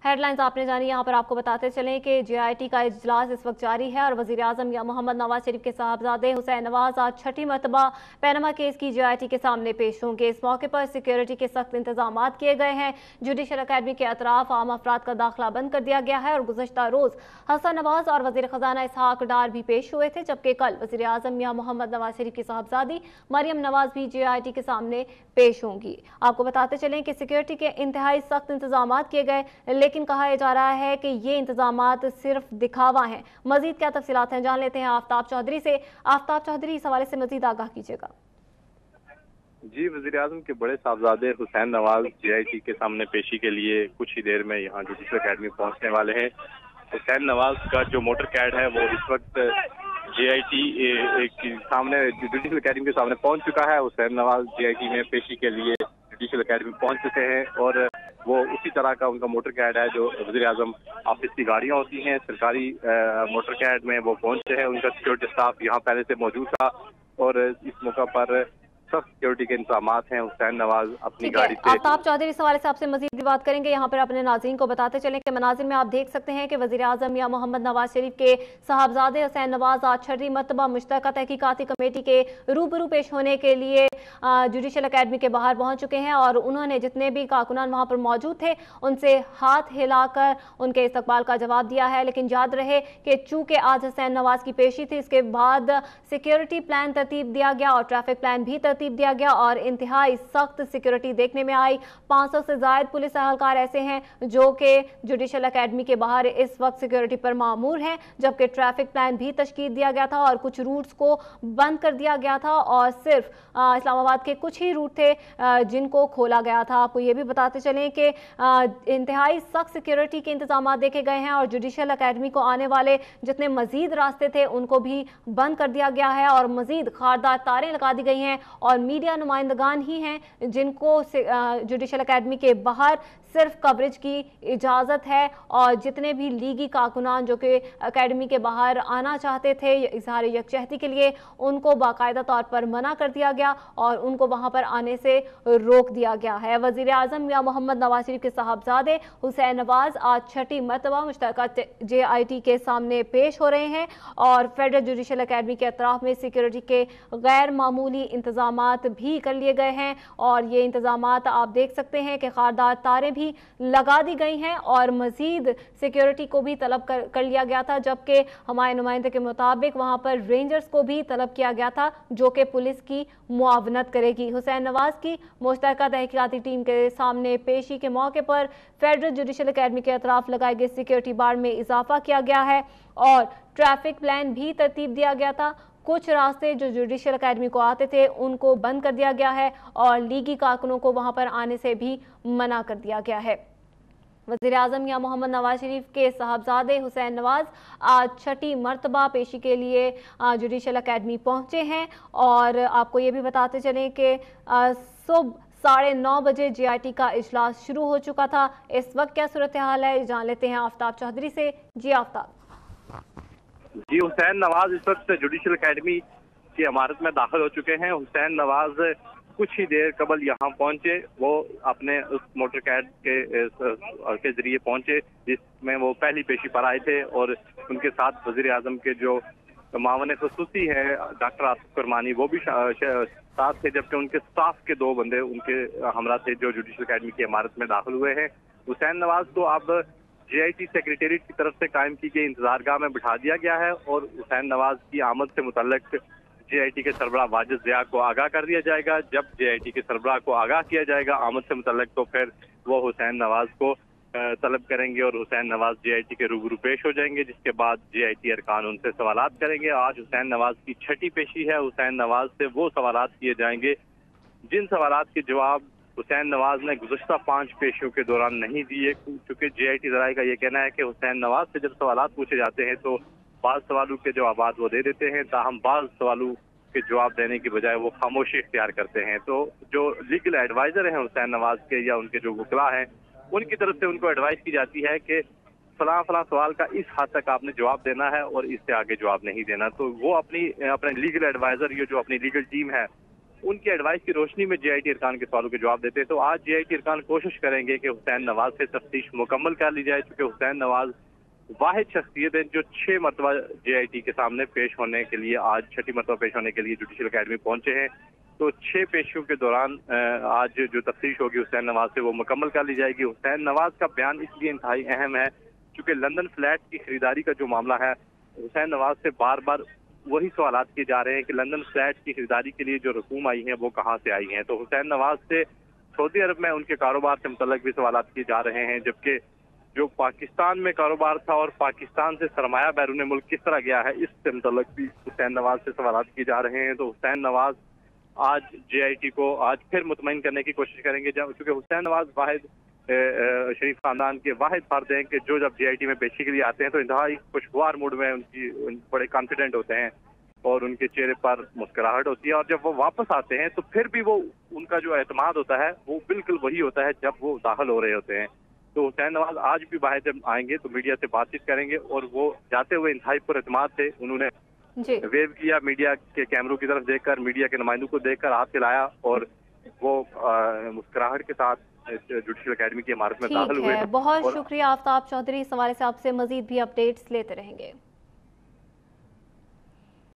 Headlines आपने जानी। यहाँ पर आपको बताते चलें कि जेआईटी का इजलास इस वक्त जारी है और वजीर आजम या मोहम्मद नवाज शरीफ के साहबजादे हुसैन नवाज आज छठी मरतबा पैनमा केस की जेआईटी के सामने पेश होंगे। इस मौके पर सिक्योरिटी के सख्त इंतजाम किए गए हैं। जुडिशल अकेडमी के अतराफ आम अफराद का दाखिला बंद कर दिया गया है और गुज़श्ता रोज हसन नवाज और वजीर खजाना इसहाक डार भी पेश हुए थे, जबकि कल वजीर आजम या मोहम्मद नवाज शरीफ की साहबजादी मरियम नवाज भी जेआईटी के सामने पेश होंगी। आपको बताते चलें कि सिक्योरिटी के इंतहाई सख्त इंतजाम किए गए, लेकिन कहा जा रहा है कि ये इंतजामात सिर्फ दिखावा हैं। मजीद क्या तफसीलात हैं, जान लेते हैं आफ्ताब चौधरी से। आफ्ताब चौधरी, इस हवाले से मजीद आगाह कीजिएगा। जी, वजीर आजम के बड़े साहबजादे हुसैन नवाज जेआईटी के सामने पेशी के लिए कुछ ही देर में यहाँ जुडिशल अकेडमी पहुँचने वाले हैं। हुसैन नवाज का जो मोटर कैड है वो इस वक्त जेआईटी के सामने जुडिशल अकेडमी के सामने पहुँच चुका है। हुसैन नवाज जेआईटी में पेशी के लिए जुडिशल अकेडमी पहुँच चुके हैं और वो उसी तरह का उनका मोटर कैड है जो वज़ीर आज़म ऑफिस की गाड़ियाँ होती हैं, सरकारी मोटर कैड में वो पहुंचे हैं। उनका सिक्योरिटी स्टाफ यहाँ पहले से मौजूद था और इस मौका पर सब सिक्योरिटी के इंतजाम हैं। हुसैन नवाज अपनी गाड़ी से। आफ्ताब चौधरी, इस हवाले से आपसे मजीद भी बात करेंगे। यहाँ पर अपने नाज़रीन को बताते चलें कि मनाजिर में आप देख सकते हैं कि वज़ीर आज़म या मोहम्मद नवाज शरीफ के साहबजादे हुसैन नवाज आज छठी मरतबा मुश्तरका तहकीकाती कमेटी के रूबरू पेश होने के लिए जुडिशल अकेडमी के बाहर पहुँच चुके हैं और उन्होंने जितने भी कारकुनान वहाँ पर मौजूद थे उनसे हाथ हिलाकर उनके इस्तकबाल का जवाब दिया है। लेकिन याद रहे कि चूँकि आज हुसैन नवाज की पेशी थी, इसके बाद सिक्योरिटी प्लान तरतीब दिया गया और ट्रैफिक प्लान भी दिया गया और इंतहाई सख्त सिक्योरिटी देखने में आई। 500 से ज्यादा पुलिस एहलकार ऐसे हैं जो कि जुडिशल अकेडमी के बाहर इस वक्त सिक्योरिटी पर मामूर हैं, जबकि ट्रैफिक प्लान भी तश्कील दिया गया था और कुछ रूट्स को बंद कर दिया गया था और सिर्फ इस्लामाबाद के कुछ ही रूट थे जिनको खोला गया था। आपको ये भी बताते चलें कि इंतहाई सख्त सिक्योरिटी के इंतजाम देखे गए हैं और जुडिशल अकेडमी को आने वाले जितने मजीद रास्ते थे उनको भी बंद कर दिया गया है और मजीद खारदार तारें लगा दी गई हैं और मीडिया नुमाइंदगान ही हैं जिनको जुडिशल अकेडमी के बाहर सिर्फ कवरेज की इजाज़त है और जितने भी लीगी कारकुनान जो कि अकेडमी के बाहर आना चाहते थे इजहार यकजहती के लिए, उनको बाकायदा तौर पर मना कर दिया गया और उनको वहां पर आने से रोक दिया गया है। वज़ीर आज़म या मोहम्मद नवाज शरीफ के साहबजादे हुसैन नवाज आज छठी मरतबा मुश्तरका जेआईटी के सामने पेश हो रहे हैं और फेडरल जुडिशल अकेडमी के अतराफ में सिक्योरिटी के गैर मामूली इंतजाम भी कर लिए गए हैं और ये इंतजाम आप देख सकते हैं कि खारदार तारें भी लगा दी गई हैं और मजीद सिक्योरिटी को भी तलब कर लिया गया था, जबकि हमारे नुमाइंदे के मुताबिक वहां पर रेंजर्स को भी तलब किया गया था जो कि पुलिस की मुआवनत करेगी। हुसैन नवाज की मुश्तरका तहकीकाती टीम के सामने पेशी के मौके पर फेडरल जुडिशल अकेडमी के अतराफ लगाए गए सिक्योरिटी बार में इजाफा किया गया है और ट्रैफिक प्लान भी तरतीब दिया गया था। कुछ रास्ते जो जुडिशल अकेडमी को आते थे उनको बंद कर दिया गया है और लीगी कारकुनों को वहां पर आने से भी मना कर दिया गया है। वज़ीर आज़म या मोहम्मद नवाज शरीफ के साहबजादे हुसैन नवाज आज छठी मरतबा पेशी के लिए जुडिशल अकेडमी पहुंचे हैं और आपको ये भी बताते चलें कि सुबह 9:30 बजे जेआईटी का इजलास शुरू हो चुका था। इस वक्त क्या सूरत हाल है, जान लेते हैं आफ्ताब चौधरी से। जी आफ्ताब। जी, हुसैन नवाज इस वक्त जुडिशल अकेडमी की इमारत में दाखिल हो चुके हैं। हुसैन नवाज कुछ ही देर कबल यहाँ पहुंचे। वो अपने उस मोटर कैड के जरिए पहुंचे जिसमें वो पहली पेशी पर आए थे और उनके साथ वजीर आजम के जो मावन खसूसी है डॉक्टर आसिफ करमानी वो भी साथ थे, जबकि उनके स्टाफ के 2 बंदे उनके हमरा थे जो जुडिशल अकेडमी की इमारत में दाखिल हुए हैं। हुसैन नवाज को अब जेआईटी सेक्रेटेरिएट की तरफ से कायम की गई इंतजारगाह में बिठा दिया गया है और हुसैन नवाज की आमद से मुतल्लिक जेआईटी के सरबराह वाजिद ज़िया को आगाह कर दिया जाएगा। जब जेआईटी के सरबराह को आगाह किया जाएगा आमद से मुतल्लिक तो फिर वो हुसैन नवाज को तलब करेंगे और हुसैन नवाज जेआईटी के रूबरू पेश हो जाएंगे, जिसके बाद जेआईटी अरकान उनसे सवालात करेंगे। आज हुसैन नवाज की छठी पेशी है। हुसैन नवाज से वो सवालात किए जाएंगे जिन सवालात के जवाब हुसैन नवाज ने गुज़श्ता 5 पेशियों के दौरान नहीं दिए, क्योंकि जेआईटी ज़राए का ये कहना है कि हुसैन नवाज से जब सवालात पूछे जाते हैं तो बाज़ सवालों के जवाब वो दे देते हैं, ताहम बाज़ सवालों के जवाब देने की बजाय वो खामोशी इख्तियार करते हैं। तो जो लीगल एडवाइज़र हैं हुसैन नवाज के या उनके जो वकला हैं उनकी तरफ से उनको एडवाइस की जाती है कि फलां सवाल का इस हद तक आपने जवाब देना है और इससे आगे जवाब नहीं देना। तो वो अपने लीगल एडवाइज़र ये जो अपनी लीगल टीम है उनकी एडवाइस की रोशनी में JIT अरकान के सवालों के जवाब देते हैं। तो आज JIT अरकान कोशिश करेंगे कि हुसैन नवाज से तफ्तीश मुकम्मल कर ली जाए, क्योंकि हुसैन नवाज वाहिद शख्सियत है जो 6 मरतबा JIT के सामने पेश होने के लिए, आज 6ठी मरतबा पेश होने के लिए जुडिशल अकेडमी पहुंचे हैं। तो 6 पेशियों के दौरान आज जो तफ्तीश होगी हुसैन नवाज से वो मुकम्मल कर ली जाएगी। हुसैन नवाज का बयान इसलिए इंतहाई अहम है क्योंकि लंदन फ्लैट की खरीदारी का जो मामला है, हुसैन नवाज से बार बार वही सवाल किए जा रहे हैं कि लंदन फ्लैट की खरीदारी के लिए जो रकूम आई है वो कहाँ से आई हैं। तो हुसैन नवाज से सऊदी अरब में उनके कारोबार से मुतल्लिक भी सवाल किए जा रहे हैं, जबकि जो पाकिस्तान में कारोबार था और पाकिस्तान से सरमाया बैरून मुल्क किस तरह गया है, इससे मुतल्लिक भी हुसैन नवाज से सवाल किए जा रहे हैं। तो हुसैन नवाज आज JIT को आज फिर मुतमईन करने की कोशिश करेंगे, क्योंकि हुसैन नवाज वाहिद शरीफ खानदान के वाहिद फर्द हैं कि जो जब JIT में पेशी के लिए आते हैं तो इंतहाई खुशगवार मूड में बड़े कॉन्फिडेंट होते हैं और उनके चेहरे पर मुस्कुराहट होती है, और जब वो वापस आते हैं तो फिर भी वो उनका जो एतमाद होता है वो बिल्कुल वही होता है जब वो दाखिल हो रहे होते हैं। तो हुसैन नवाज आज भी बाहर जब आएंगे तो मीडिया से बातचीत करेंगे, और वो जाते हुए इंतहाई पर एतमाद थे। उन्होंने वेव किया मीडिया के कैमरों की तरफ देखकर, मीडिया के नुमाइंदों को देखकर हाथ हिलाया, और वो मुस्कुराहट के साथ जुडिशल अकेडमी की इमारत में दाखिल हुए। बहुत शुक्रिया आफ्ताब चौधरी। इस हवाले से आपसे मजीद भी अपडेट्स लेते रहेंगे।